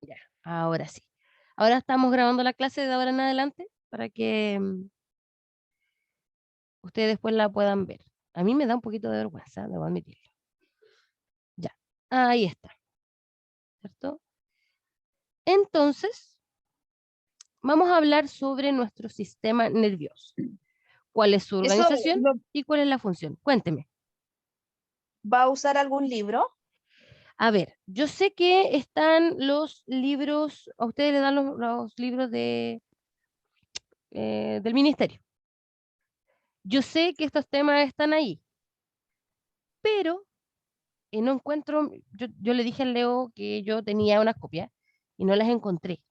Ya, ahora sí. Ahora estamos grabando la clase de ahora en adelante para que ustedes después la puedan ver. A mí me da un poquito de vergüenza, debo admitirlo. Ya, ahí está, ¿cierto? Entonces, vamos a hablar sobre nuestro sistema nervioso. ¿Cuál es su ¿Eso organización y cuál es la función? Cuénteme. va a usar algún libro? A ver, yo sé que están los libros, a ustedes les dan los libros del ministerio. Yo sé que estos temas están ahí, pero no encuentro, yo le dije al Leo que yo tenía unas copias y no las encontré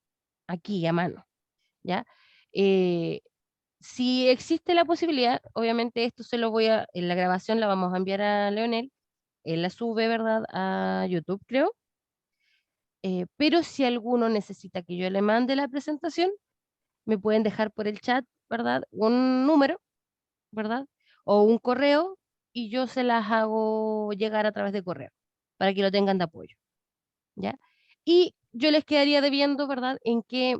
aquí a mano, ¿ya? Eh, si existe la posibilidad, obviamente esto se lo en la grabación la vamos a enviar a Leonel, él la sube, ¿verdad?, a YouTube, creo. Pero si alguno necesita que yo le mande la presentación, me pueden dejar por el chat, ¿verdad? Un número, ¿verdad? O un correo y yo se las hago llegar a través de correo para que lo tengan de apoyo, ¿ya? Y yo les quedaría debiendo, ¿verdad? En qué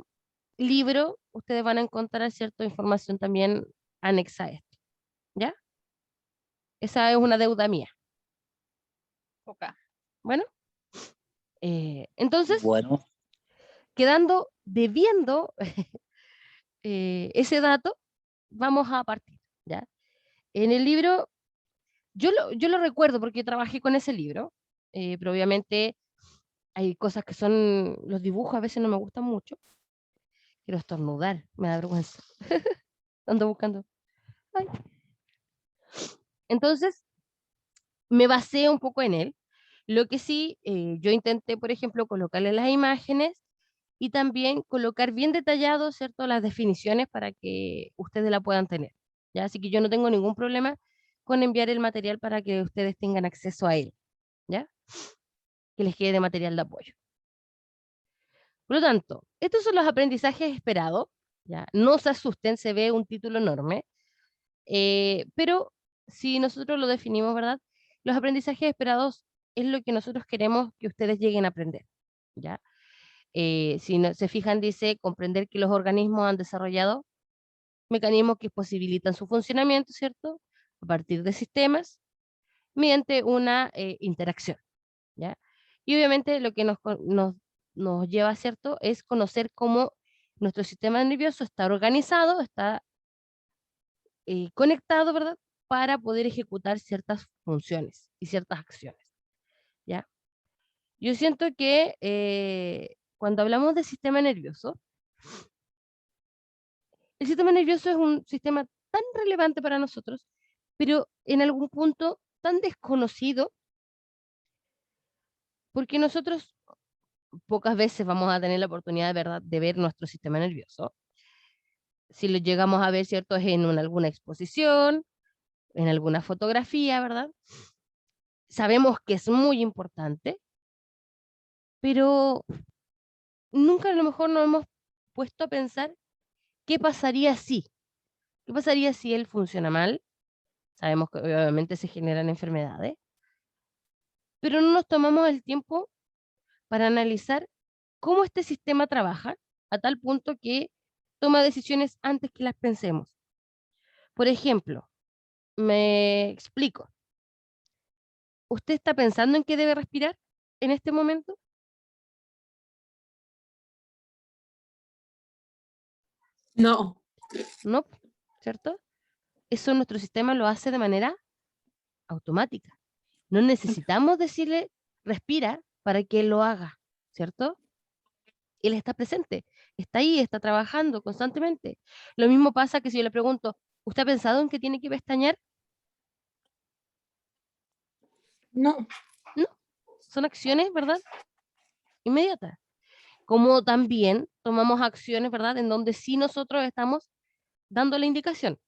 libro ustedes van a encontrar cierta información también anexa a esto, ¿ya? Esa es una deuda mía. Ok. Bueno, entonces, Bueno, quedando debiendo ese dato, vamos a partir, ¿ya? En el libro, yo lo recuerdo porque trabajé con ese libro, pero obviamente hay cosas que son, los dibujos a veces no me gustan mucho. Quiero estornudar, me da vergüenza. Ando buscando. Ay. Entonces, me basé un poco en él. Lo que sí, yo intenté, por ejemplo, colocarle las imágenes y también colocar bien detallado, ¿cierto?, las definiciones para que ustedes la puedan tener, ¿ya? Así que yo no tengo ningún problema con enviar el material para que ustedes tengan acceso a él, ¿ya? Que les quede de material de apoyo. Por lo tanto, estos son los aprendizajes esperados, ¿ya? No se asusten, se ve un título enorme, pero si nosotros lo definimos, ¿verdad? Los aprendizajes esperados es lo que nosotros queremos que ustedes lleguen a aprender, ¿ya? Si se fijan, dice comprender que los organismos han desarrollado mecanismos que posibilitan su funcionamiento, ¿cierto? A partir de sistemas, mediante una interacción, ¿ya? Y obviamente lo que nos lleva, ¿cierto?, es conocer cómo nuestro sistema nervioso está organizado, está conectado, ¿verdad?, para poder ejecutar ciertas funciones y ciertas acciones, ¿ya? Yo siento que cuando hablamos de sistema nervioso, el sistema nervioso es un sistema tan relevante para nosotros, pero en algún punto tan desconocido, porque nosotros pocas veces vamos a tener la oportunidad, ¿verdad?, de ver nuestro sistema nervioso. Si lo llegamos a ver, ¿cierto?, es en alguna exposición, en alguna fotografía, ¿verdad? Sabemos que es muy importante, pero nunca a lo mejor nos hemos puesto a pensar qué pasaría si, qué pasaría si él funciona mal. Sabemos que obviamente se generan enfermedades, pero no nos tomamos el tiempo para analizar cómo este sistema trabaja a tal punto que toma decisiones antes que las pensemos. Por ejemplo, me explico. ¿Usted está pensando en qué debe respirar en este momento? No, No, ¿cierto? Eso nuestro sistema lo hace de manera automática. No necesitamos decirle respira para que él lo haga, ¿cierto? Él está presente, está ahí, está trabajando constantemente. Lo mismo pasa que si yo le pregunto, ¿usted ha pensado en que tiene que pestañear? no. No, son acciones, ¿verdad?, inmediatas. Como también tomamos acciones, ¿verdad?, en donde sí nosotros estamos dando la indicación,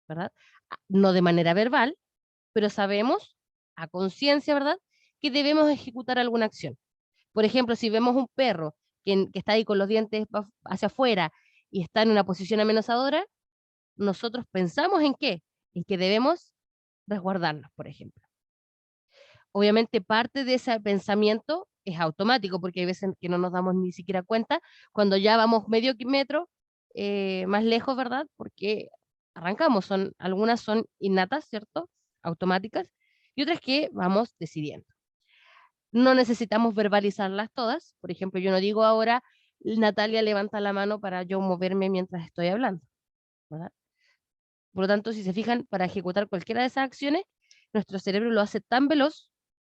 ¿verdad? No de manera verbal, pero sabemos a conciencia, ¿verdad?, que debemos ejecutar alguna acción. Por ejemplo, si vemos un perro que está ahí con los dientes hacia afuera y está en una posición amenazadora, nosotros pensamos en qué, en que debemos resguardarnos, por ejemplo. Obviamente parte de ese pensamiento es automático, porque hay veces que no nos damos ni siquiera cuenta cuando ya vamos medio metro más lejos, ¿verdad? Porque arrancamos, algunas son innatas, ¿cierto? Automáticas, y otras que vamos decidiendo. No necesitamos verbalizarlas todas. Por ejemplo, yo no digo ahora, Natalia levanta la mano para yo moverme mientras estoy hablando, ¿verdad? Por lo tanto, si se fijan, para ejecutar cualquiera de esas acciones, nuestro cerebro lo hace tan veloz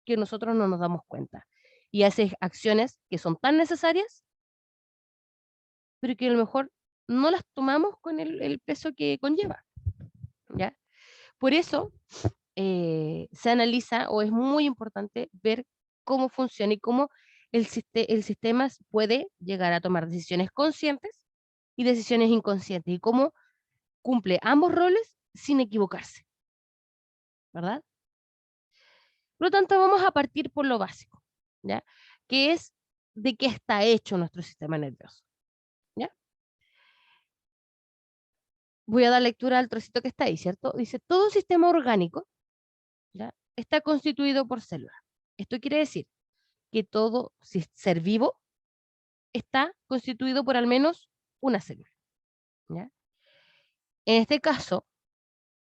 que nosotros no nos damos cuenta. Y hace acciones que son tan necesarias, pero que a lo mejor no las tomamos con el peso que conlleva, ¿ya? Por eso se analiza, o es muy importante ver cómo funciona y cómo el sistema puede llegar a tomar decisiones conscientes y decisiones inconscientes, y cómo cumple ambos roles sin equivocarse, ¿verdad? Por lo tanto, vamos a partir por lo básico, ¿ya? Que es de qué está hecho nuestro sistema nervioso, ¿ya? Voy a dar lectura al trocito que está ahí, ¿cierto? Dice, todo sistema orgánico, ¿ya? Está constituido por células. Esto quiere decir que todo ser vivo está constituido por al menos una célula, ¿ya? En este caso,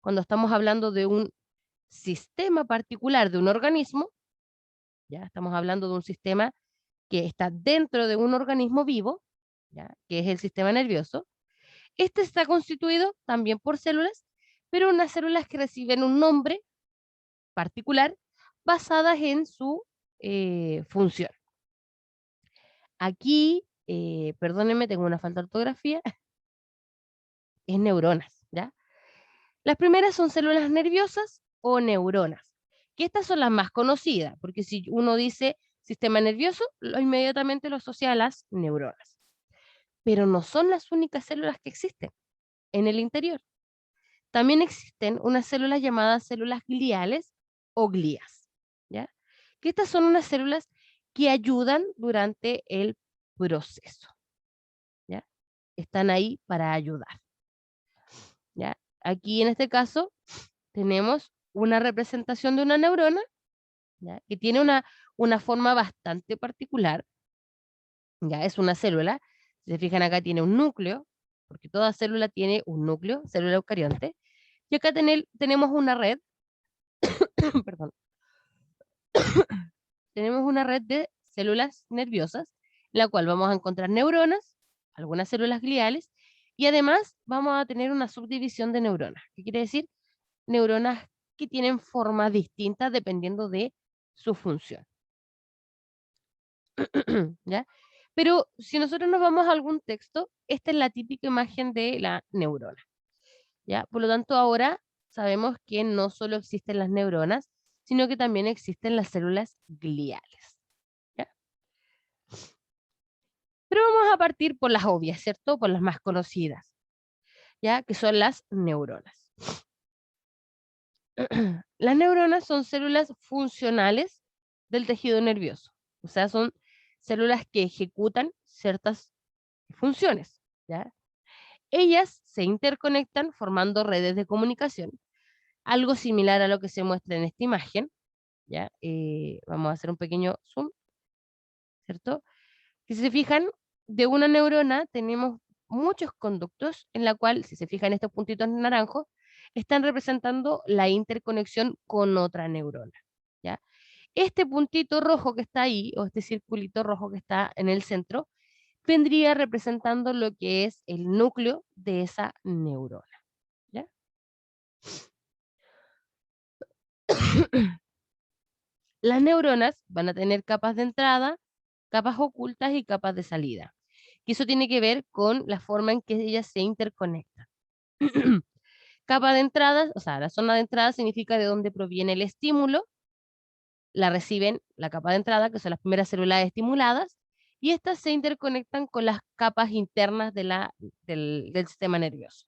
cuando estamos hablando de un sistema particular de un organismo, ya estamos hablando de un sistema que está dentro de un organismo vivo, ¿ya? Que es el sistema nervioso. Este está constituido también por células, pero unas células que reciben un nombre particular basadas en su función. Aquí, perdónenme, tengo una falta de ortografía, es neuronas, ¿ya? Las primeras son células nerviosas o neuronas, que estas son las más conocidas, porque si uno dice sistema nervioso, inmediatamente lo asocia a las neuronas. Pero no son las únicas células que existen en el interior. También existen unas células llamadas células gliales o glías, ¿ya? Que estas son unas células que ayudan durante el proceso, ¿ya? Están ahí para ayudar, ¿ya? Aquí en este caso tenemos una representación de una neurona, ¿ya? Que tiene una forma bastante particular, ¿ya? Es una célula, si se fijan acá tiene un núcleo, porque toda célula tiene un núcleo, célula eucarionte, y acá tenemos una red, perdón, tenemos una red de células nerviosas, en la cual vamos a encontrar neuronas, algunas células gliales, y además vamos a tener una subdivisión de neuronas. ¿Qué quiere decir? Neuronas que tienen formas distintas dependiendo de su función. ¿Ya? Pero si nosotros nos vamos a algún texto, esta es la típica imagen de la neurona, ¿ya? Por lo tanto, ahora sabemos que no solo existen las neuronas, sino que también existen las células gliales, ¿ya? Pero vamos a partir por las obvias, ¿cierto? Por las más conocidas, ¿ya? Que son las neuronas. Las neuronas son células funcionales del tejido nervioso, o sea, son células que ejecutan ciertas funciones, ¿ya? Ellas se interconectan formando redes de comunicación, algo similar a lo que se muestra en esta imagen, ¿ya? Vamos a hacer un pequeño zoom, ¿cierto? Que si se fijan, de una neurona tenemos muchos conductos en la cual, si se fijan estos puntitos naranjos, están representando la interconexión con otra neurona, ¿ya? Este puntito rojo que está ahí, o este circulito rojo que está en el centro, vendría representando lo que es el núcleo de esa neurona, ¿ya? Las neuronas van a tener capas de entrada, capas ocultas y capas de salida. Y eso tiene que ver con la forma en que ellas se interconectan. Capa de entrada, o sea, la zona de entrada significa de dónde proviene el estímulo, la reciben la capa de entrada, que son las primeras células estimuladas, y estas se interconectan con las capas internas del sistema nervioso.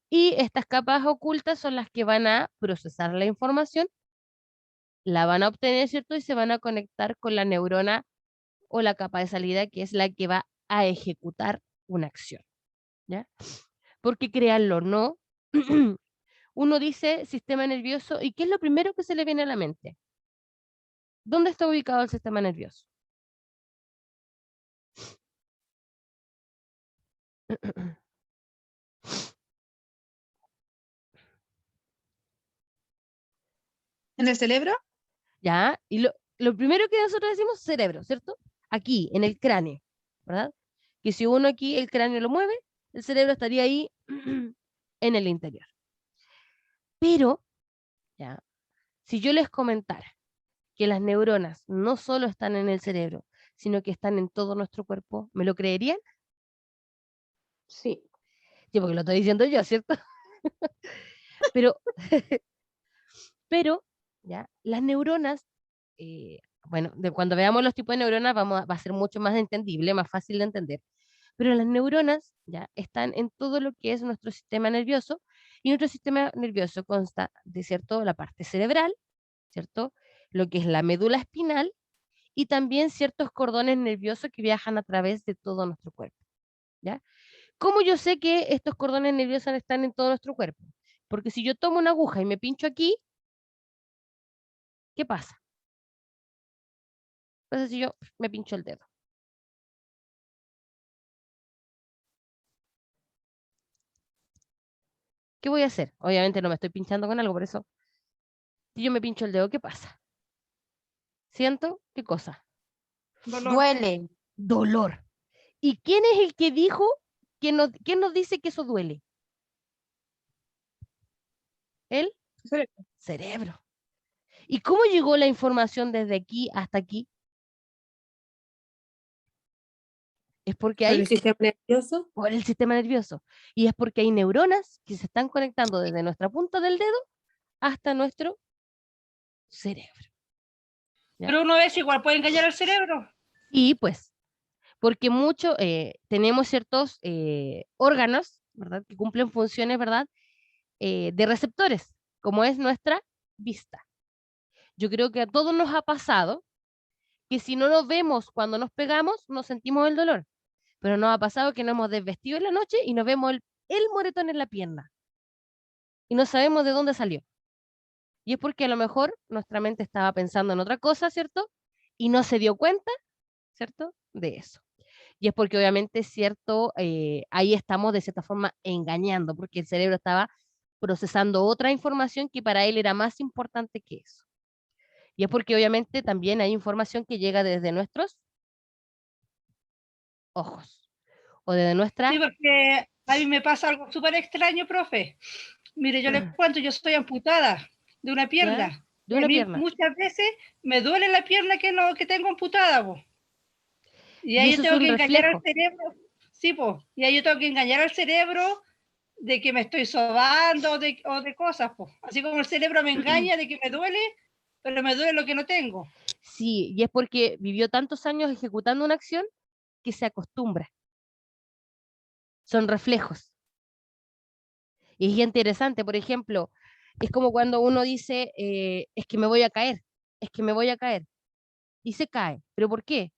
Y estas capas ocultas son las que van a procesar la información, la van a obtener, ¿cierto? Y se van a conectar con la neurona o la capa de salida, que es la que va a ejecutar una acción, ¿ya? Porque créanlo, ¿no? Uno dice sistema nervioso, ¿y qué es lo primero que se le viene a la mente? ¿Dónde está ubicado el sistema nervioso? ¿En el cerebro? ¿Ya? Y lo primero que nosotros decimos, cerebro, ¿cierto? Aquí, en el cráneo, ¿verdad? Que si uno aquí el cráneo lo mueve, el cerebro estaría ahí en el interior. Pero, ¿ya? Si yo les comentara que las neuronas no solo están en el cerebro, sino que están en todo nuestro cuerpo, ¿me lo creerían? Sí. Sí, porque lo estoy diciendo yo, ¿cierto? Pero, pero, ¿ya? Las neuronas, bueno, de cuando veamos los tipos de neuronas va a ser mucho más entendible, más fácil de entender. Pero las neuronas ya están en todo lo que es nuestro sistema nervioso, y nuestro sistema nervioso consta de, ¿cierto?, la parte cerebral, ¿cierto?, lo que es la médula espinal, y también ciertos cordones nerviosos que viajan a través de todo nuestro cuerpo, ¿ya? ¿Cómo yo sé que estos cordones nerviosos están en todo nuestro cuerpo? Porque si yo tomo una aguja y me pincho aquí, ¿qué pasa? ¿Qué pasa si yo me pincho el dedo? ¿Qué voy a hacer? Obviamente no me estoy pinchando con algo, por eso, si yo me pincho el dedo, ¿qué pasa? ¿Siento? ¿Qué cosa? Dolor. Duele. Dolor. ¿Y quién es el que dijo quién nos dice que eso duele? El cerebro. ¿Y cómo llegó la información desde aquí hasta aquí? Es porque ¿Por hay el sistema nervioso? por el sistema nervioso. Y es porque hay neuronas que se están conectando desde nuestra punta del dedo hasta nuestro cerebro. ¿Ya? Pero uno a veces igual puede engañar al cerebro. Y pues, porque tenemos ciertos órganos, ¿verdad?, que cumplen funciones, ¿verdad?, de receptores, como es nuestra vista. Yo creo que a todos nos ha pasado que si no nos vemos cuando nos pegamos, nos sentimos el dolor. Pero nos ha pasado que nos hemos desvestido en la noche y nos vemos el moretón en la pierna. Y no sabemos de dónde salió. Y es porque a lo mejor nuestra mente estaba pensando en otra cosa, ¿cierto? Y no se dio cuenta, ¿cierto?, de eso. Y es porque obviamente, ¿cierto?, ahí estamos de cierta forma engañando, porque el cerebro estaba procesando otra información que para él era más importante que eso. Y es porque obviamente también hay información que llega desde nuestros ojos o desde nuestra... Sí, porque a mí me pasa algo súper extraño, profe. Mire, yo les cuento, yo soy amputada de una ¿Ya? pierna. De Y a una mí pierna. muchas veces me duele la pierna que tengo amputada, po. Y Y ahí yo eso es tengo un que engañar al reflejo. cerebro. Sí, po. Y ahí yo tengo que engañar al cerebro de que me estoy sobando o de cosas, po. Así como el cerebro me engaña de que me duele, pero me duele lo que no tengo. Sí, y es porque vivió tantos años ejecutando una acción que se acostumbra. Son reflejos. Y es interesante, por ejemplo, es como cuando uno dice, es que me voy a caer, es que me voy a caer, y se cae. ¿Pero por qué?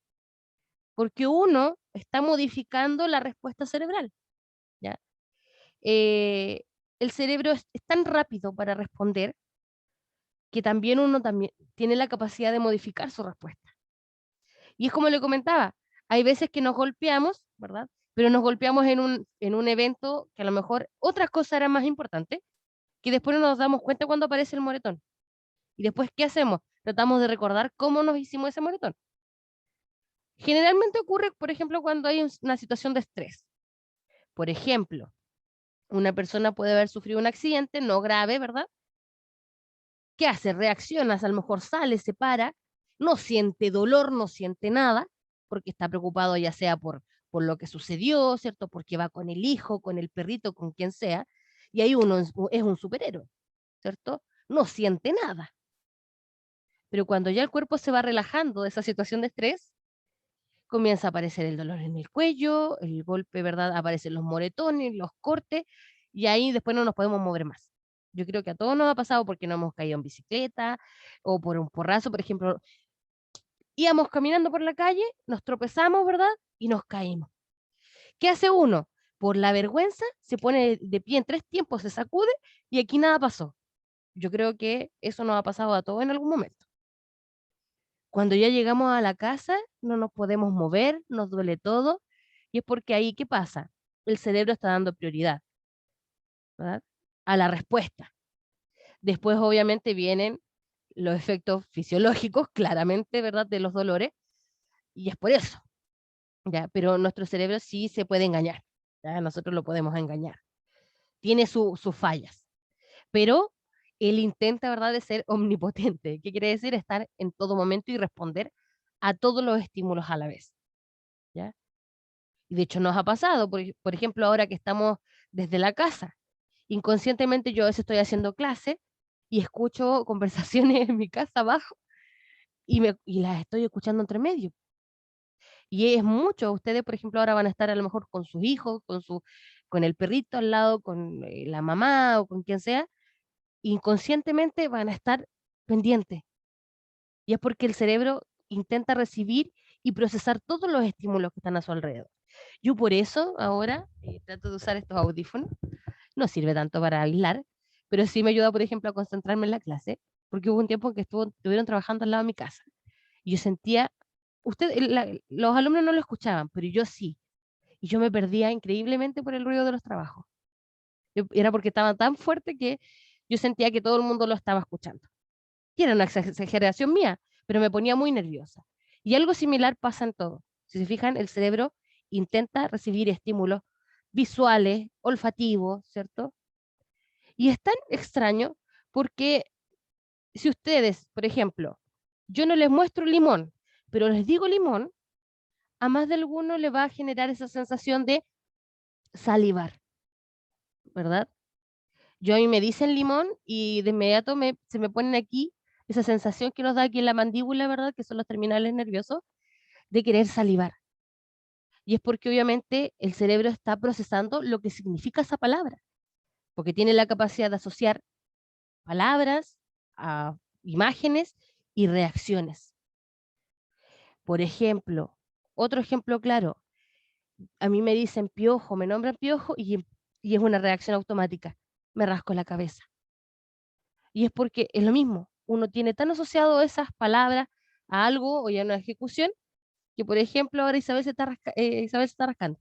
Porque uno está modificando la respuesta cerebral, ¿ya? El cerebro es tan rápido para responder que también uno también tiene la capacidad de modificar su respuesta. Y es como le comentaba, hay veces que nos golpeamos, ¿verdad? Pero nos golpeamos en un evento que a lo mejor otras cosas eran más importantes, que después no nos damos cuenta cuando aparece el moretón. Y después, ¿qué hacemos? Tratamos de recordar cómo nos hicimos ese moretón. Generalmente ocurre, por ejemplo, cuando hay una situación de estrés. Por ejemplo, una persona puede haber sufrido un accidente, no grave, ¿verdad? ¿Qué hace? Reacciona, a lo mejor sale, se para, no siente dolor, no siente nada, porque está preocupado ya sea por lo que sucedió, ¿cierto? Porque va con el hijo, con el perrito, con quien sea, y ahí uno es un superhéroe, ¿cierto? No siente nada. Pero cuando ya el cuerpo se va relajando de esa situación de estrés, comienza a aparecer el dolor en el cuello, el golpe, ¿verdad? Aparecen los moretones, los cortes, y ahí después no nos podemos mover más. Yo creo que a todos nos ha pasado porque no hemos caído en bicicleta o por un porrazo, por ejemplo, íbamos caminando por la calle, nos tropezamos, ¿verdad? Y nos caímos. ¿Qué hace uno? Por la vergüenza se pone de pie en 3 tiempos, se sacude y aquí nada pasó. Yo creo que eso nos ha pasado a todos en algún momento. Cuando ya llegamos a la casa, no nos podemos mover, nos duele todo, y es porque ahí, ¿qué pasa? El cerebro está dando prioridad, ¿verdad? A la respuesta. Después, obviamente, vienen los efectos fisiológicos, claramente, ¿verdad? De los dolores, y es por eso, ¿ya? Pero nuestro cerebro sí se puede engañar, ¿ya? Nosotros lo podemos engañar. Tiene sus fallas, pero él intenta, ¿verdad?, de ser omnipotente. ¿Qué quiere decir? Estar en todo momento y responder a todos los estímulos a la vez, ¿ya? Y de hecho nos ha pasado, por ejemplo, ahora que estamos desde la casa, inconscientemente yo a veces estoy haciendo clase y escucho conversaciones en mi casa abajo y las estoy escuchando entre medio. Y es mucho, ustedes, por ejemplo, ahora van a estar a lo mejor con sus hijos, con el perrito al lado, con la mamá o con quien sea, inconscientemente van a estar pendientes. Y es porque el cerebro intenta recibir y procesar todos los estímulos que están a su alrededor. Yo por eso ahora trato de usar estos audífonos. No sirve tanto para aislar, pero sí me ayuda, por ejemplo, a concentrarme en la clase, porque hubo un tiempo en que estuvieron trabajando al lado de mi casa. Y yo sentía, los alumnos no lo escuchaban, pero yo sí. Y yo me perdía increíblemente por el ruido de los trabajos. Era porque estaba tan fuerte que yo sentía que todo el mundo lo estaba escuchando. Y era una exageración mía, pero me ponía muy nerviosa. Y algo similar pasa en todo. Si se fijan, el cerebro intenta recibir estímulos visuales, olfativos, ¿cierto? Y es tan extraño porque si ustedes, por ejemplo, yo no les muestro limón, pero les digo limón, a más de alguno le va a generar esa sensación de salivar, ¿verdad? Yo a mí me dicen limón y de inmediato se me ponen aquí esa sensación que nos da aquí en la mandíbula, ¿verdad? Que son los terminales nerviosos, de querer salivar. Y es porque obviamente el cerebro está procesando lo que significa esa palabra, porque tiene la capacidad de asociar palabras a imágenes y reacciones. Por ejemplo, otro ejemplo claro, a mí me dicen piojo, me nombran piojo y es una reacción automática, me rasco la cabeza. Y es porque es lo mismo, uno tiene tan asociado esas palabras a algo o ya a una ejecución, que por ejemplo ahora Isabel se está rascando.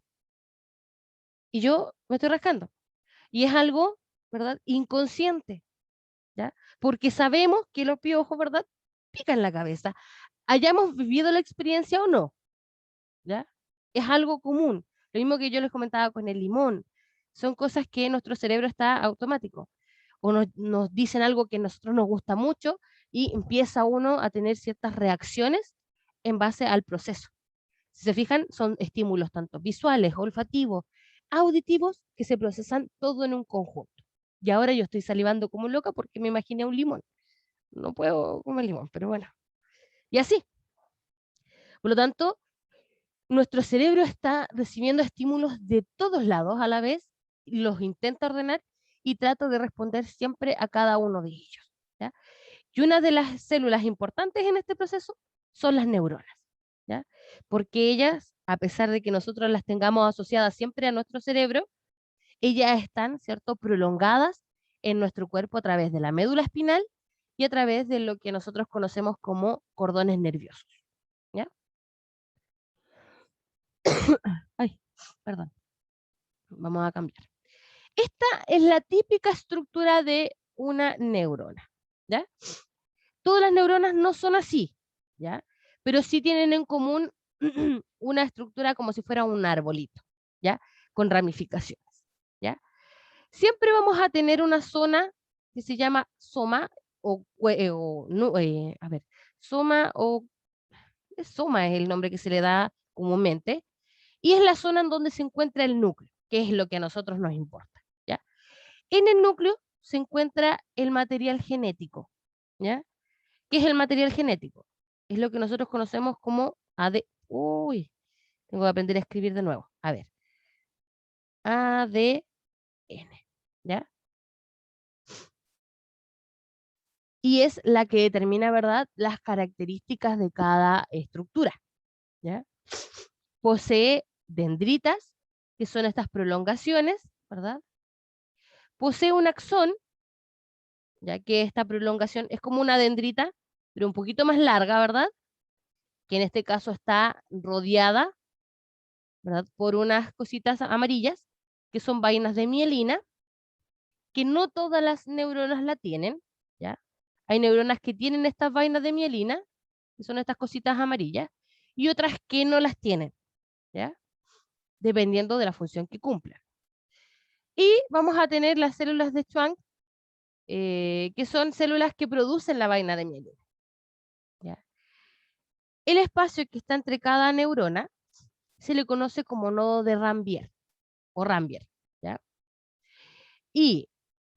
Y yo me estoy rascando. Y es algo, ¿verdad? Inconsciente, ¿ya? Porque sabemos que los piojos, ¿verdad? Pican la cabeza. Hayamos vivido la experiencia o no, ¿ya? Es algo común. Lo mismo que yo les comentaba con el limón. Son cosas que nuestro cerebro está automático. O nos dicen algo que a nosotros nos gusta mucho y empieza uno a tener ciertas reacciones en base al proceso. Si se fijan, son estímulos tanto visuales, olfativos, auditivos, que se procesan todo en un conjunto. Y ahora yo estoy salivando como loca porque me imaginé un limón. No puedo comer limón, pero bueno. Y así. Por lo tanto, nuestro cerebro está recibiendo estímulos de todos lados a la vez, los intenta ordenar y trata de responder siempre a cada uno de ellos, ¿ya? Y una de las células importantes en este proceso son las neuronas, ¿ya? Porque ellas, a pesar de que nosotros las tengamos asociadas siempre a nuestro cerebro, ellas están, ¿cierto?, prolongadas en nuestro cuerpo a través de la médula espinal y a través de lo que nosotros conocemos como cordones nerviosos, ¿ya? Ay, perdón. Vamos a cambiar. Esta es la típica estructura de una neurona, ¿ya? Todas las neuronas no son así, ¿ya? Pero sí tienen en común una estructura como si fuera un arbolito, ¿ya? Con ramificaciones, ¿ya? Siempre vamos a tener una zona que se llama soma soma o soma es el nombre que se le da comúnmente, y es la zona en donde se encuentra el núcleo, que es lo que a nosotros nos importa, ¿ya? En el núcleo se encuentra el material genético, ¿ya? ¿Qué es el material genético? Es lo que nosotros conocemos como Uy, tengo que aprender a escribir de nuevo. A ver. ADN, ¿ya? Y es la que determina, ¿verdad?, las características de cada estructura, ¿ya? Posee dendritas, que son estas prolongaciones, ¿verdad? Posee un axón, ya que esta prolongación es como una dendrita, pero un poquito más larga, ¿verdad? que en este caso está rodeada, ¿verdad?, por unas cositas amarillas, que son vainas de mielina, que no todas las neuronas la tienen, ¿ya? Hay neuronas que tienen estas vainas de mielina, que son estas cositas amarillas, y otras que no las tienen, ¿ya? Dependiendo de la función que cumplan. Y vamos a tener las células de Schwann, que son células que producen la vaina de mielina, ¿ya? El espacio que está entre cada neurona se le conoce como nodo de Ranvier, o Ranvier, ¿ya? Y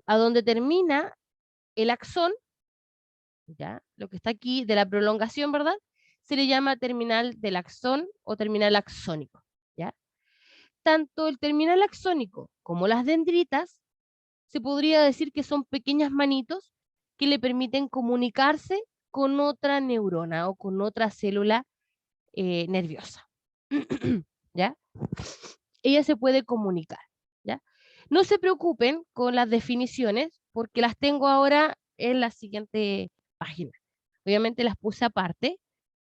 a donde termina el axón, ¿ya?, lo que está aquí de la prolongación, ¿verdad?, se le llama terminal del axón o terminal axónico, ¿ya? Tanto el terminal axónico como las dendritas se podría decir que son pequeñas manitos que le permiten comunicarse con otra neurona o con otra célula nerviosa, ¿ya? Ella se puede comunicar, ¿ya? No se preocupen con las definiciones porque las tengo ahora en la siguiente página. Obviamente las puse aparte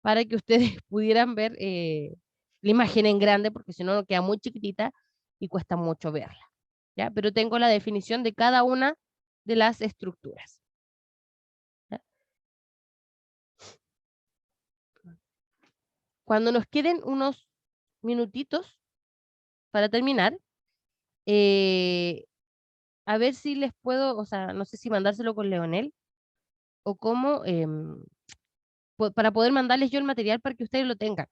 para que ustedes pudieran ver la imagen en grande, porque si no queda muy chiquitita y cuesta mucho verla, ¿ya? Pero tengo la definición de cada una de las estructuras, ¿ya? Cuando nos queden unos minutitos para terminar, a ver si les puedo, o sea, no sé si mandárselo con Leonel o cómo, para poder mandarles yo el material para que ustedes lo tengan.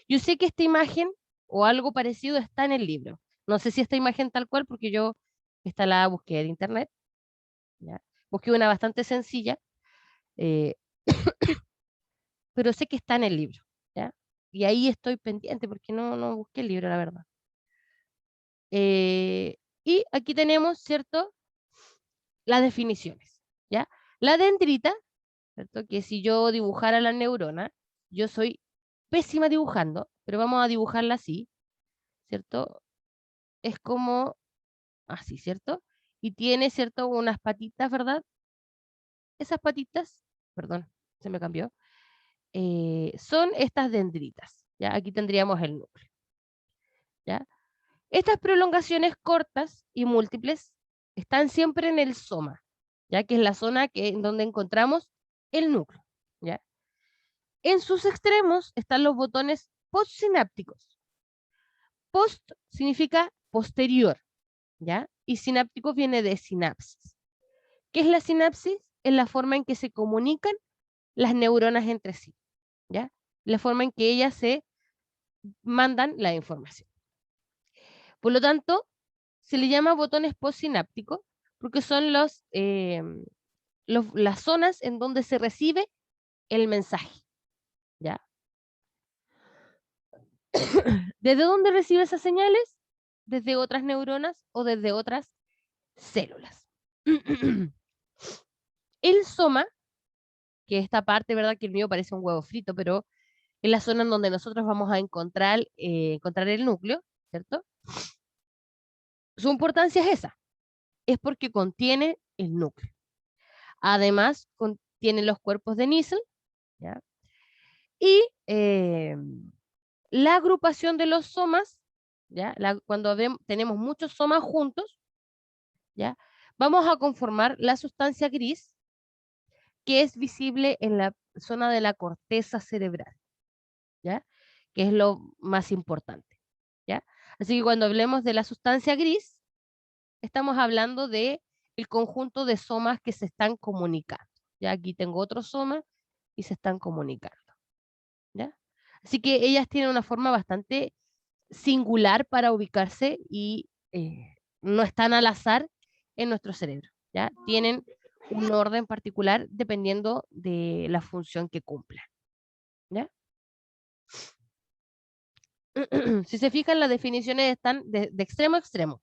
Yo sé que esta imagen o algo parecido está en el libro. No sé si esta imagen tal cual, porque yo esta la busqué en internet, ¿ya? Busqué una bastante sencilla, eh, pero sé que está en el libro, ¿ya? Y ahí estoy pendiente porque no busqué el libro, la verdad. Y aquí tenemos, ¿cierto?, las definiciones, ¿ya? La dendrita, ¿cierto?, que si yo dibujara la neurona, yo soy pésima dibujando, pero vamos a dibujarla así, ¿cierto? Es como así, ¿cierto? Y tiene, ¿cierto?, unas patitas, ¿verdad? Esas patitas, perdón, se me cambió, son estas dendritas, ¿ya? Aquí tendríamos el núcleo, ¿ya? Estas prolongaciones cortas y múltiples están siempre en el soma, ya que es la zona en donde encontramos el núcleo, ¿ya? En sus extremos están los botones postsinápticos. Post significa posterior, ¿ya? Y sináptico viene de sinapsis. ¿Qué es la sinapsis? Es la forma en que se comunican las neuronas entre sí, ¿ya? La forma en que ellas se mandan la información. Por lo tanto, se le llama botones postsinápticos porque son las zonas en donde se recibe el mensaje, ¿ya? ¿Desde dónde recibe esas señales? Desde otras neuronas o desde otras células. El soma, que esta parte, ¿verdad?, que el mío parece un huevo frito, pero es la zona en donde nosotros vamos a encontrar el núcleo, ¿cierto? Su importancia es esa, es porque contiene el núcleo. Además, contiene los cuerpos de Nissl, ¿ya? Y la agrupación de los somas, ¿ya? Cuando tenemos muchos somas juntos, ¿ya?, vamos a conformar la sustancia gris que es visible en la zona de la corteza cerebral, ¿ya?, que es lo más importante, ¿ya? Así que cuando hablemos de la sustancia gris, estamos hablando de el conjunto de somas que se están comunicando. Ya aquí tengo otros somas y se están comunicando, ¿ya? Así que ellas tienen una forma bastante singular para ubicarse y no están al azar en nuestro cerebro, ¿ya? Tienen un orden particular dependiendo de la función que cumplan, ¿ya? Si se fijan, las definiciones están de extremo a extremo.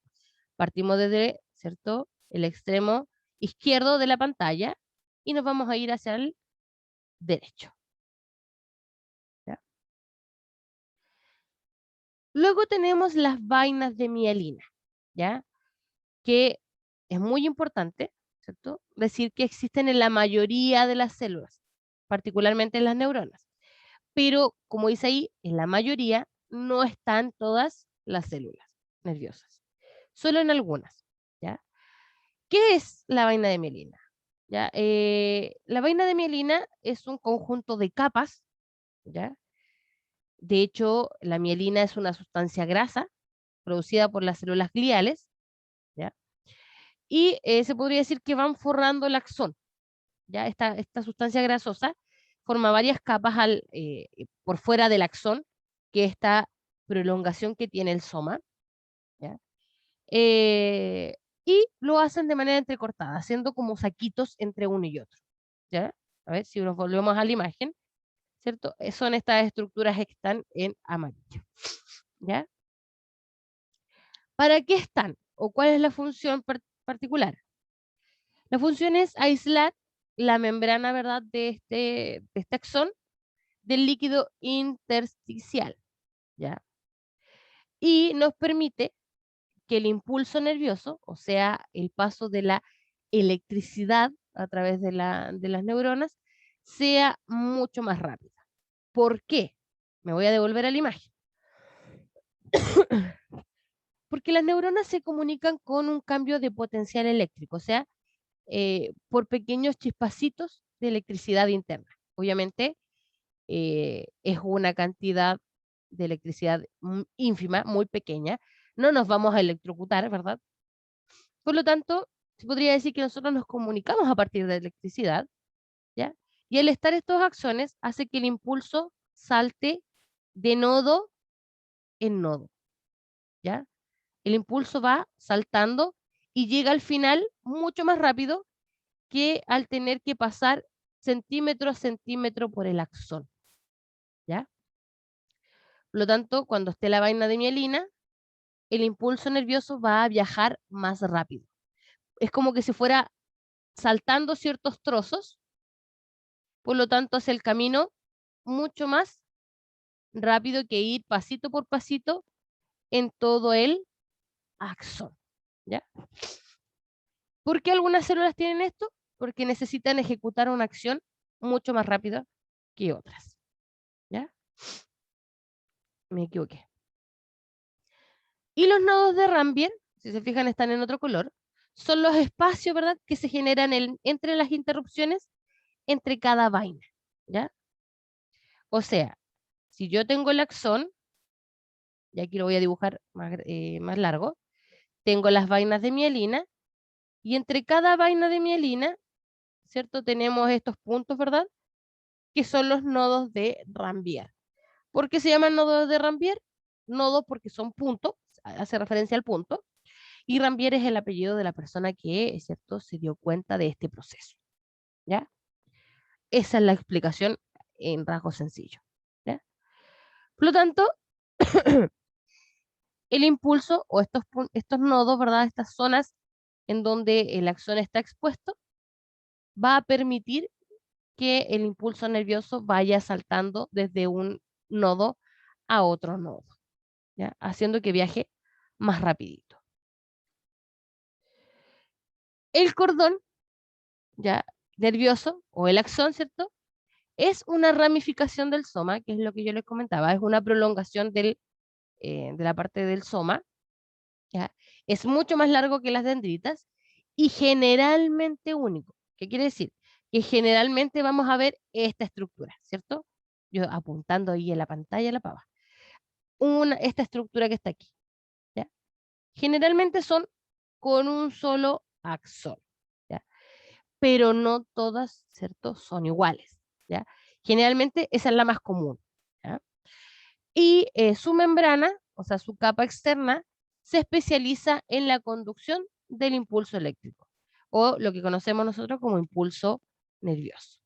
Partimos desde, ¿cierto?, el extremo izquierdo de la pantalla y nos vamos a ir hacia el derecho, ¿ya? Luego tenemos las vainas de mielina, ¿ya?, que es muy importante, ¿cierto?, decir que existen en la mayoría de las células, particularmente en las neuronas. pero como dice ahí, en la mayoría no están todas las células nerviosas, solo en algunas, ¿ya? ¿Qué es la vaina de mielina? ¿Ya? La vaina de mielina es un conjunto de capas, ¿ya? De hecho, la mielina es una sustancia grasa producida por las células gliales, ¿ya? Y se podría decir que van forrando el axón, ¿ya? Esta sustancia grasosa forma varias capas por fuera del axón, que es esta prolongación que tiene el soma, ¿ya? Eh, y lo hacen de manera entrecortada, haciendo como saquitos entre uno y otro, ¿ya? A ver si nos volvemos a la imagen, ¿cierto? Son estas estructuras que están en amarillo, ¿ya? ¿Para qué están? ¿O cuál es la función particular? La función es aislar la membrana, ¿verdad?, de este axón del líquido intersticial, ¿ya? Y nos permite que el impulso nervioso, o sea, el paso de la electricidad a través de las neuronas, sea mucho más rápida. ¿Por qué? Me voy a devolver a la imagen. Porque las neuronas se comunican con un cambio de potencial eléctrico, o sea, por pequeños chispacitos de electricidad interna. Obviamente, es una cantidad de electricidad ínfima, muy pequeña. No nos vamos a electrocutar, ¿verdad? Por lo tanto, se podría decir que nosotros nos comunicamos a partir de electricidad, ¿ya? Y el estar estos axones hace que el impulso salte de nodo en nodo, ¿ya? El impulso va saltando y llega al final mucho más rápido que al tener que pasar centímetro a centímetro por el axón, ¿ya? Por lo tanto, cuando esté la vaina de mielina, el impulso nervioso va a viajar más rápido. Es como que si fuera saltando ciertos trozos, por lo tanto hace el camino mucho más rápido que ir pasito por pasito en todo el axón, ¿ya? ¿Por qué algunas células tienen esto? Porque necesitan ejecutar una acción mucho más rápida que otras, ¿ya? Me equivoqué. Y los nodos de Rambier, si se fijan están en otro color, son los espacios, ¿verdad?, que se generan entre las interrupciones entre cada vaina, ¿ya? O sea, si yo tengo el axón, y aquí lo voy a dibujar más largo, tengo las vainas de mielina, y entre cada vaina de mielina, ¿cierto?, tenemos estos puntos, ¿verdad?, que son los nodos de Rambier. ¿Por qué se llaman nodos de Rambier? Nodos porque son puntos, hace referencia al punto, y Rambier es el apellido de la persona que, ¿cierto?, se dio cuenta de este proceso, ¿ya? Esa es la explicación en rasgos sencillos, ¿ya? Por lo tanto, el impulso o estos nodos, ¿verdad?, estas zonas en donde el axón está expuesto, va a permitir que el impulso nervioso vaya saltando desde un nodo a otro nodo, ¿ya? Haciendo que viaje más rapidito. El cordón, ya, nervioso o el axón, ¿cierto?, es una ramificación del soma, que es lo que yo les comentaba, es una prolongación de la parte del soma, ¿ya? Es mucho más largo que las dendritas y generalmente único. ¿Qué quiere decir? Que generalmente vamos a ver esta estructura, ¿cierto? Yo apuntando ahí en la pantalla la pava. Esta estructura que está aquí, ¿ya? Generalmente son con un solo axón, ¿ya? Pero no todas, ¿cierto?, son iguales, ¿ya? Generalmente esa es la más común, ¿ya? Y su membrana, o sea, su capa externa, se especializa en la conducción del impulso eléctrico, o lo que conocemos nosotros como impulso nervioso,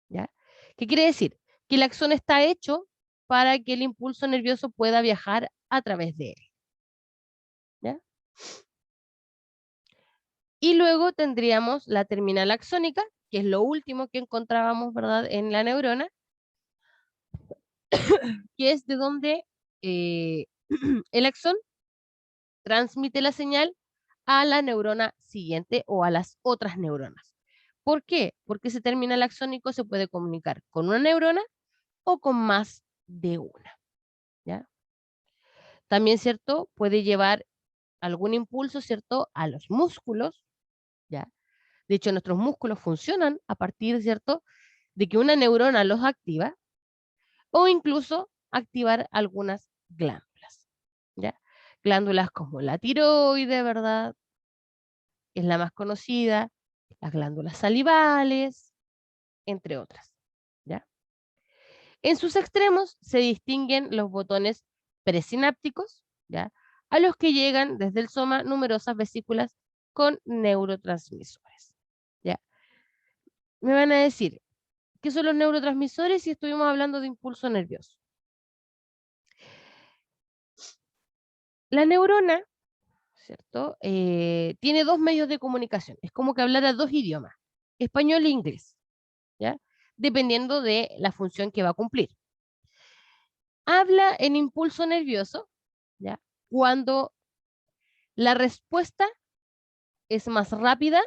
¿ya? ¿Qué quiere decir? Que el axón está hecho para que el impulso nervioso pueda viajar a través de él, ¿ya? Y luego tendríamos la terminal axónica, que es lo último que encontrábamos, ¿verdad?, en la neurona, que es de donde el axón transmite la señal a la neurona siguiente o a las otras neuronas. ¿Por qué? Porque ese terminal axónico se puede comunicar con una neurona o con más de una, ¿ya? También, ¿cierto? Puede llevar algún impulso, ¿cierto? A los músculos, ¿ya? De hecho, nuestros músculos funcionan a partir, ¿cierto? De que una neurona los activa o incluso activar algunas glándulas, ¿ya? Glándulas como la tiroide, ¿verdad? Es la más conocida, las glándulas salivales, entre otras, ¿ya? En sus extremos se distinguen los botones presinápticos, ¿ya? A los que llegan desde el soma numerosas vesículas con neurotransmisores, ¿ya? Me van a decir, ¿qué son los neurotransmisores si estuvimos hablando de impulso nervioso? La neurona, ¿cierto? Tiene dos medios de comunicación. Es como que hablara dos idiomas, español e inglés, ¿ya? Dependiendo de la función que va a cumplir. Habla en impulso nervioso, ¿ya? Cuando la respuesta es más rápida,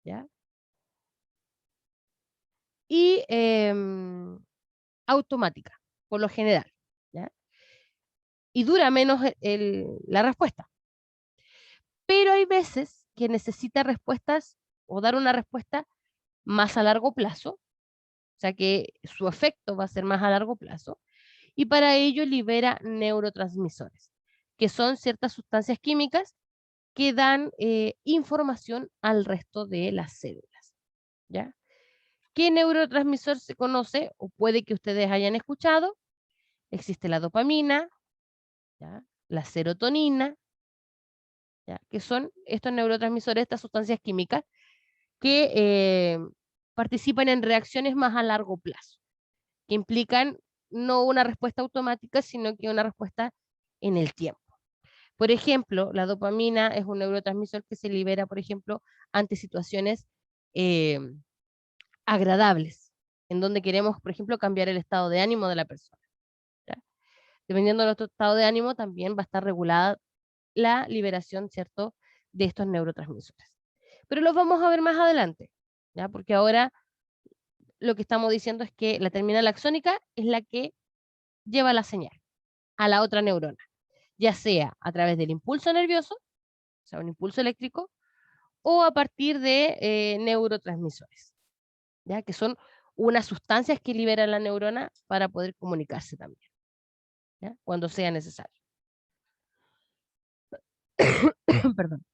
¿ya? Y automática, por lo general, ¿ya? Y dura menos la respuesta. Pero hay veces que necesita respuestas o dar una respuesta más a largo plazo, o sea que su efecto va a ser más a largo plazo, y para ello libera neurotransmisores, que son ciertas sustancias químicas que dan información al resto de las células, ¿ya? ¿Qué neurotransmisor se conoce o puede que ustedes hayan escuchado? Existe la dopamina, ¿ya? La serotonina, ¿ya? Que son estos neurotransmisores, estas sustancias químicas que participan en reacciones más a largo plazo, que implican no una respuesta automática, sino que una respuesta en el tiempo. Por ejemplo, la dopamina es un neurotransmisor que se libera, por ejemplo, ante situaciones agradables, en donde queremos, por ejemplo, cambiar el estado de ánimo de la persona, ¿ya? Dependiendo de nuestro estado de ánimo, también va a estar regulada la liberación, ¿cierto?, de estos neurotransmisores. Pero los vamos a ver más adelante, ¿ya? Porque ahora lo que estamos diciendo es que la terminal axónica es la que lleva la señal a la otra neurona, ya sea a través del impulso nervioso, o sea, un impulso eléctrico, o a partir de neurotransmisores, ¿ya? Que son unas sustancias que libera la neurona para poder comunicarse también, ¿ya? Cuando sea necesario. Perdón.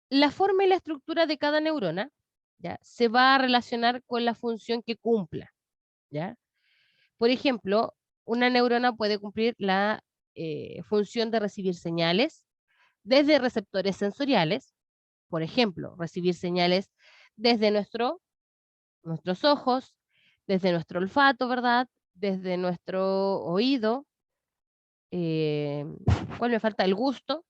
La forma y la estructura de cada neurona, ¿ya?, se va a relacionar con la función que cumpla, ¿ya? Por ejemplo, una neurona puede cumplir la función de recibir señales desde receptores sensoriales, por ejemplo, recibir señales desde nuestros ojos, desde nuestro olfato, ¿verdad? Desde nuestro oído, ¿cuál me falta? El gusto,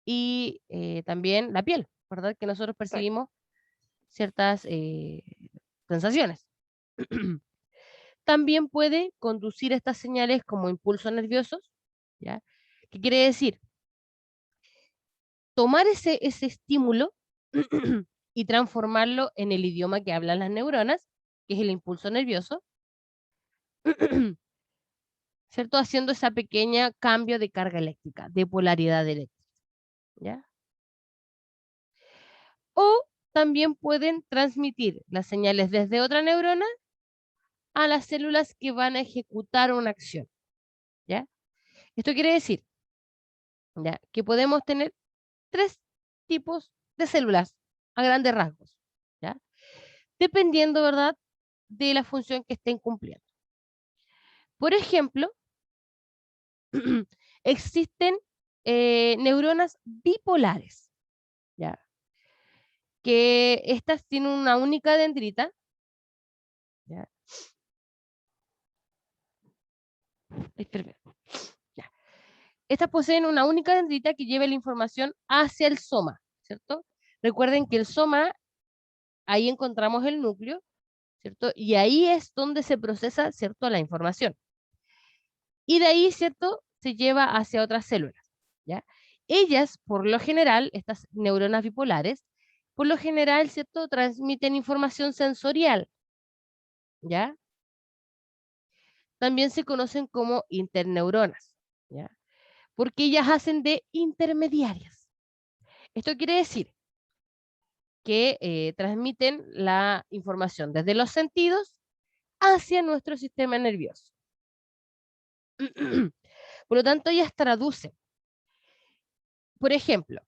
y también la piel, ¿verdad? Que nosotros percibimos ciertas sensaciones. También puede conducir estas señales como impulsos nerviosos, ¿ya? ¿Qué quiere decir? Tomar ese estímulo y transformarlo en el idioma que hablan las neuronas, que es el impulso nervioso, ¿cierto? Haciendo ese pequeño cambio de carga eléctrica, de polaridad eléctrica, ¿ya? O también pueden transmitir las señales desde otra neurona a las células que van a ejecutar una acción, ¿ya? Esto quiere decir, ¿ya?, que podemos tener tres tipos de células a grandes rasgos, ¿ya? Dependiendo, ¿verdad?, de la función que estén cumpliendo. Por ejemplo, existen neuronas bipolares, ¿ya?, que estas tienen una única dendrita, ¿ya? Espérame. Ya. Estas poseen una única dendrita que lleva la información hacia el soma, ¿cierto? Recuerden que el soma, ahí encontramos el núcleo, ¿cierto? Y ahí es donde se procesa, ¿cierto?, la información. Y de ahí, ¿cierto?, se lleva hacia otras células, ¿ya? Ellas, por lo general, estas neuronas bipolares, por lo general, ¿cierto? Transmiten información sensorial, ¿ya? También se conocen como interneuronas, ¿ya? Porque ellas hacen de intermediarias. Esto quiere decir que transmiten la información desde los sentidos hacia nuestro sistema nervioso. Por lo tanto, ellas traducen. Por ejemplo,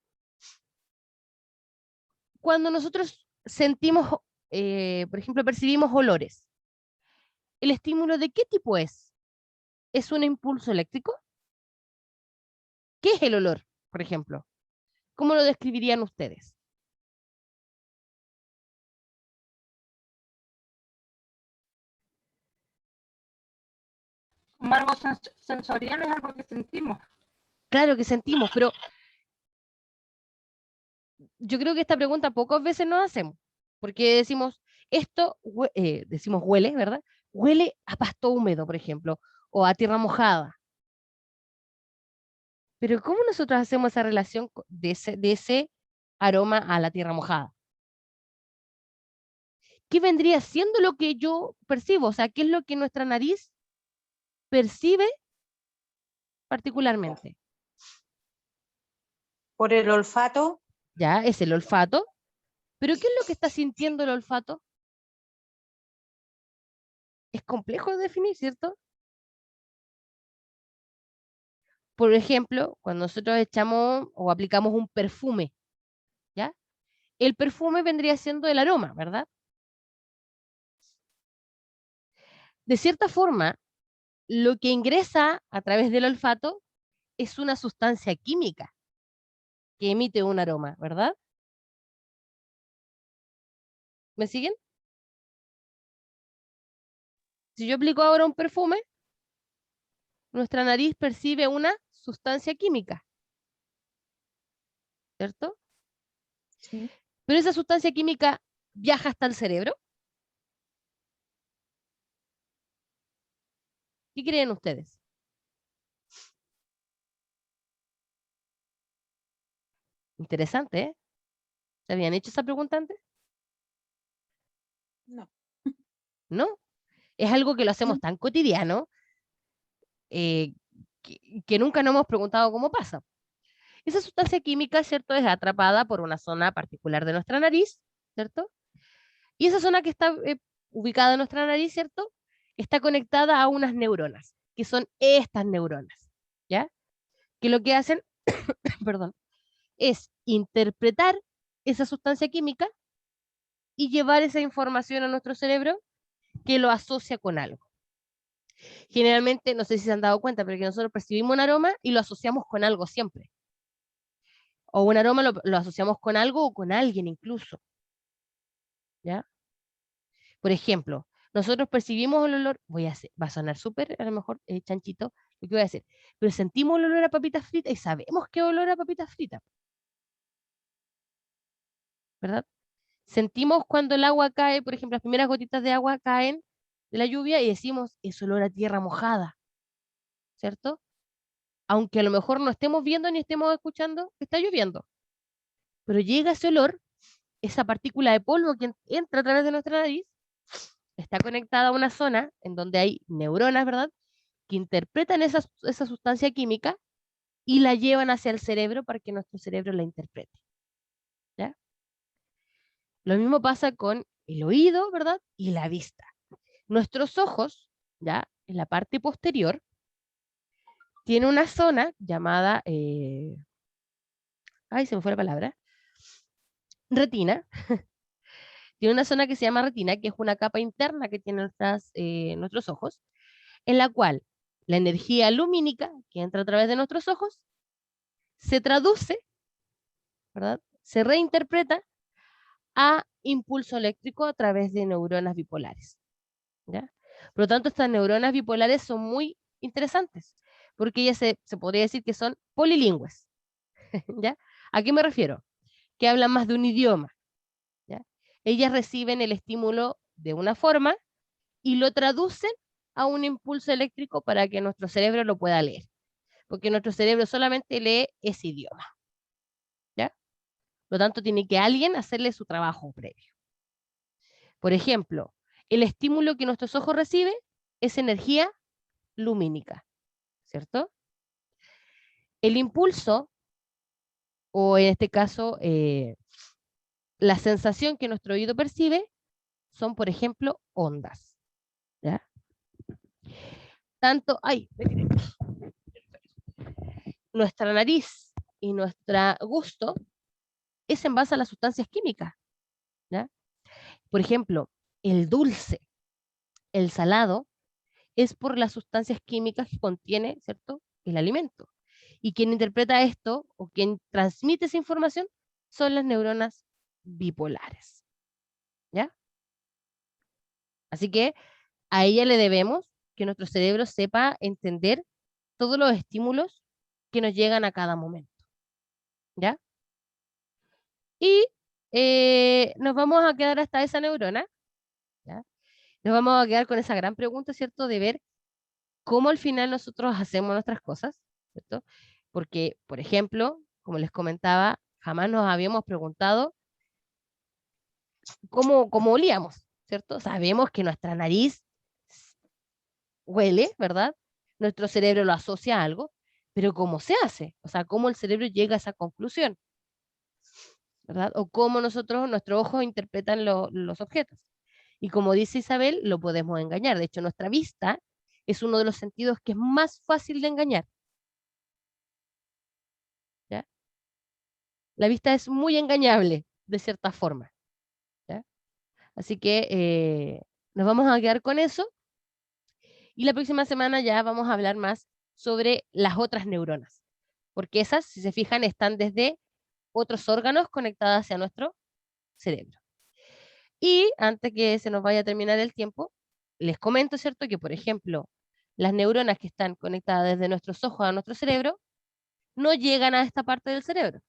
cuando nosotros sentimos, por ejemplo, percibimos olores, ¿el estímulo de qué tipo es? ¿Es un impulso eléctrico? ¿Qué es el olor, por ejemplo? ¿Cómo lo describirían ustedes? Como algo sensorial es algo que sentimos. Claro que sentimos, pero yo creo que esta pregunta pocas veces nos hacemos, porque decimos, esto, decimos huele, ¿verdad? Huele a pasto húmedo, por ejemplo, o a tierra mojada. Pero ¿cómo nosotros hacemos esa relación de ese aroma a la tierra mojada? ¿Qué vendría siendo lo que yo percibo? O sea, ¿qué es lo que nuestra nariz percibe particularmente? Por el olfato. Ya, es el olfato. ¿Pero qué es lo que está sintiendo el olfato? Es complejo de definir, ¿cierto? Por ejemplo, cuando nosotros echamos o aplicamos un perfume, ¿ya? El perfume vendría siendo el aroma, ¿verdad? De cierta forma, lo que ingresa a través del olfato es una sustancia química que emite un aroma, ¿verdad? ¿Me siguen? Si yo aplico ahora un perfume, nuestra nariz percibe una sustancia química, ¿cierto? Sí. Pero esa sustancia química viaja hasta el cerebro. ¿Qué creen ustedes? Interesante, ¿eh? ¿Se habían hecho esa pregunta antes? No. ¿No? Es algo que lo hacemos tan cotidiano eh, que nunca nos hemos preguntado cómo pasa. Esa sustancia química, ¿cierto? Es atrapada por una zona particular de nuestra nariz, ¿cierto? Y esa zona que está ubicada en nuestra nariz, ¿cierto? Está conectada a unas neuronas, que son estas neuronas, ¿ya? Que lo que hacen, perdón, es interpretar esa sustancia química y llevar esa información a nuestro cerebro que lo asocia con algo. Generalmente, no sé si se han dado cuenta, pero que nosotros percibimos un aroma y lo asociamos con algo siempre. O un aroma lo asociamos con algo o con alguien incluso, ¿ya? Por ejemplo, nosotros percibimos el olor, va a sonar súper, a lo mejor, chanchito, lo que voy a decir, pero sentimos el olor a papitas fritas y sabemos qué olor a papitas fritas, ¿verdad? Sentimos cuando el agua cae, por ejemplo, las primeras gotitas de agua caen de la lluvia y decimos, es olor a tierra mojada, ¿cierto? Aunque a lo mejor no estemos viendo ni estemos escuchando que está lloviendo, pero llega ese olor, esa partícula de polvo que entra a través de nuestra nariz, está conectada a una zona en donde hay neuronas, ¿verdad? Que interpretan esa sustancia química y la llevan hacia el cerebro para que nuestro cerebro la interprete, ¿ya? Lo mismo pasa con el oído, ¿verdad? Y la vista. Nuestros ojos, ¿ya? En la parte posterior, tiene una zona llamada, ay, se me fue la palabra, retina. Tiene una zona que se llama retina, que es una capa interna que tienen nuestros ojos, en la cual la energía lumínica que entra a través de nuestros ojos se traduce, ¿verdad? Se reinterpreta a impulso eléctrico a través de neuronas bipolares, ¿ya? Por lo tanto, estas neuronas bipolares son muy interesantes, porque ellas se podría decir que son polilingües, ¿ya? ¿A qué me refiero? Que hablan más de un idioma, ¿ya? Ellas reciben el estímulo de una forma y lo traducen a un impulso eléctrico para que nuestro cerebro lo pueda leer, porque nuestro cerebro solamente lee ese idioma, ¿ya? Por lo tanto, tiene que alguien hacerle su trabajo previo. Por ejemplo, el estímulo que nuestros ojos reciben es energía lumínica, ¿cierto? El impulso, o en este caso, la sensación que nuestro oído percibe, son, por ejemplo, ondas. ¿Ya? Tanto, nuestra nariz y nuestro gusto es en base a las sustancias químicas. ¿Ya? Por ejemplo, el dulce, el salado, es por las sustancias químicas que contiene, ¿cierto?, el alimento. Y quien interpreta esto, o quien transmite esa información, son las neuronas bipolares. ¿Ya? Así que a ella le debemos que nuestro cerebro sepa entender todos los estímulos que nos llegan a cada momento. ¿Ya? Y nos vamos a quedar hasta esa neurona. ¿Ya? Nos vamos a quedar con esa gran pregunta, ¿cierto?, de ver cómo al final nosotros hacemos nuestras cosas, ¿cierto? Porque, por ejemplo, como les comentaba, jamás nos habíamos preguntado cómo olíamos, ¿cierto? Sabemos que nuestra nariz huele, ¿verdad? Nuestro cerebro lo asocia a algo, pero ¿cómo se hace? O sea, ¿cómo el cerebro llega a esa conclusión? ¿Verdad? O cómo nuestros ojos interpretan los objetos. Y como dice Isabel, lo podemos engañar. De hecho, nuestra vista es uno de los sentidos que es más fácil de engañar. ¿Ya? La vista es muy engañable, de cierta forma. ¿Ya? Así que nos vamos a quedar con eso. Y la próxima semana ya vamos a hablar más sobre las otras neuronas. Porque esas, si se fijan, están desde otros órganos conectados hacia nuestro cerebro. Y antes que se nos vaya a terminar el tiempo, les comento, ¿cierto?, que, por ejemplo, las neuronas que están conectadas desde nuestros ojos a nuestro cerebro no llegan a esta parte del cerebro,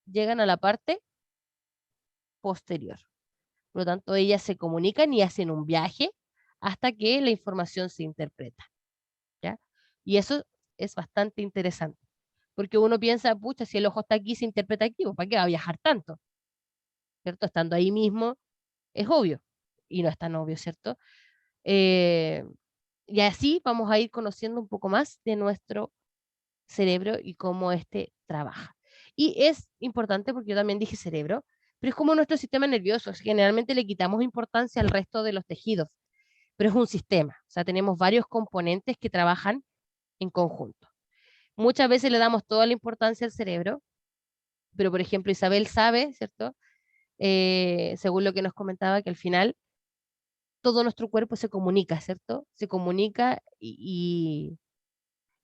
llegan a la parte posterior. Por lo tanto, ellas se comunican y hacen un viaje hasta que la información se interpreta. ¿Ya? Y eso es bastante interesante, porque uno piensa, pucha, si el ojo está aquí, se interpreta aquí, ¿para qué va a viajar tanto? ¿Cierto? Estando ahí mismo, es obvio, y no es tan obvio, ¿cierto? Y así vamos a ir conociendo un poco más de nuestro cerebro y cómo éste trabaja. Y es importante porque yo también dije cerebro, pero es como nuestro sistema nervioso. Generalmente le quitamos importancia al resto de los tejidos, pero es un sistema. O sea, tenemos varios componentes que trabajan en conjunto. Muchas veces le damos toda la importancia al cerebro, pero por ejemplo Isabel sabe, ¿cierto? Según lo que nos comentaba, que al final todo nuestro cuerpo se comunica, ¿cierto? Se comunica y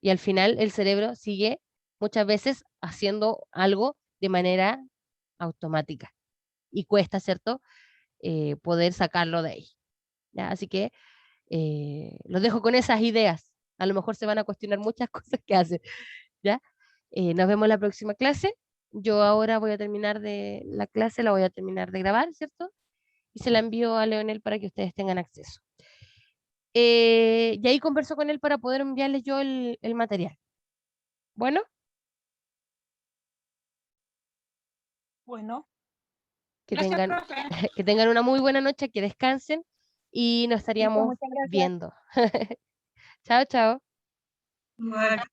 al final el cerebro sigue muchas veces haciendo algo de manera automática y cuesta, ¿cierto?, poder sacarlo de ahí. ¿Ya? Así que los dejo con esas ideas. A lo mejor se van a cuestionar muchas cosas que hacen. ¿Ya? Nos vemos en la próxima clase. Yo ahora voy a terminar de la clase, la voy a terminar de grabar, ¿cierto? Y se la envío a Leonel para que ustedes tengan acceso. Y ahí converso con él para poder enviarles yo el material. Bueno, Bueno, que Gracias, tengan, profe. que tengan una muy buena noche, que descansen y nos listo, estaríamos muchas gracias. viendo. Chao, chao. Vale.